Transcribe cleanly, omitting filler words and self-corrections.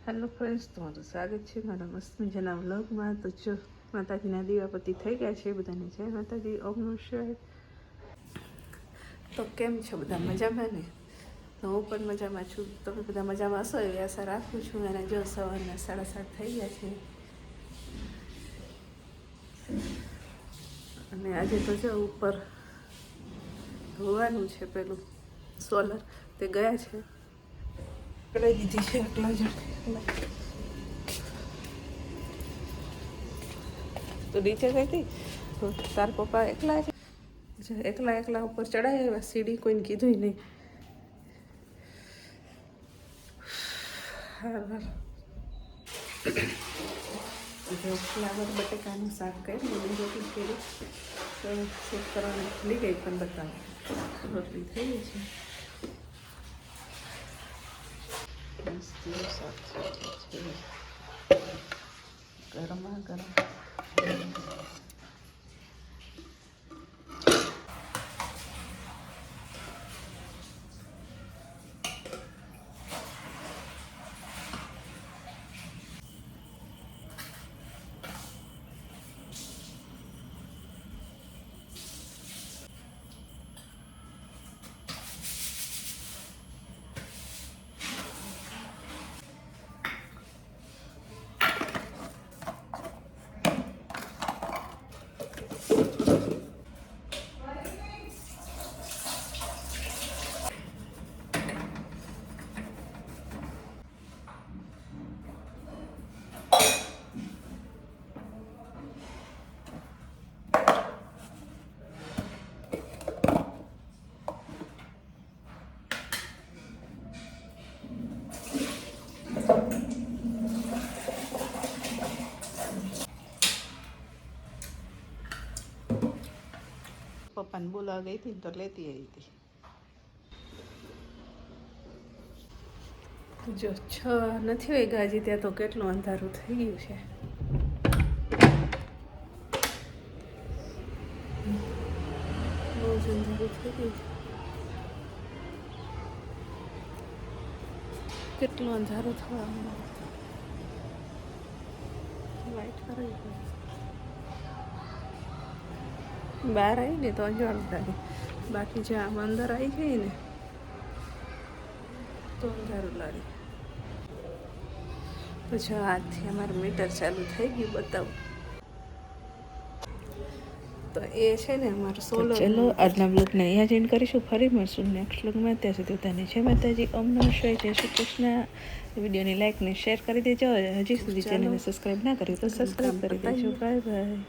Hello friends, તમારું સ્વાગત છે મારા મસ્ત મજાના વ્લોગમાં. તો જો માતાજીના દીવાપતિ થઈ ગયા છે. બધાને જય માતાજી, ઓમ નમઃ શિવાય. તો કેમ છો બધા? મજામાં ને? તો હું પણ મજામાં છું. તમે બધા મજામાં હશો એવી આશા રાખું છું. અને જો સવારના 7:30 થઈ ગયા છે. અને આજે તો જો ઉપર ધોવાનું છે, પેલું સોલર તે ગયા છે, કરી દીધી છે એટલા જ. તો નીચે ગઈ હતી તો તાર પપ્પા એકલા છે, એકલા ઉપર ચડાય એવા સીડી કોઈને કીધું નહીં. ફ્લાવર બટેકાનું શાક કરી રોટલી કરી તો શૂટ કરવાની ભૂલી ગઈ, પણ બતાવો રોટલી થઈ ગઈ છે. ગરમા ગરમ પપ્પાને બોલાવા ગઈ હતી તો લેતી આવી હતી. જો 6 નથી વાગ્યા હજી, ત્યાં તો કેટલું અંધારું થઈ ગયું છે. બહુ જ અંધારું થઈ ગયું છે. કેટલું અંધારું થવા લાઈટ કરવી પડે. બહાર આવીને તો અંજવાળું લાગે, બાકી જે આમ અંદર આવી જાય ને તો અંધારું લાગે. પછી હાથથી અમારું મીટર ચાલુ થઈ ગયું, બતાવું તો એ છે ને અમારું સોલર. ચલો આજના બ્લોગને અહીંયા જ એન્ડ કરીશું. ફરી મળશું નેક્સ્ટ બ્લોગમાં. ત્યાં સુધી બધાને જય માતાજી, ઓમ નમઃ શિવાય, જય શ્રી કૃષ્ણ. વિડીયોની લાઈક ને શેર કરી દેજો. હજી સુધી ચેનલને સબસ્ક્રાઈબ ના કરી તો સબસ્ક્રાઈબ કરી દેજો. Bye bye.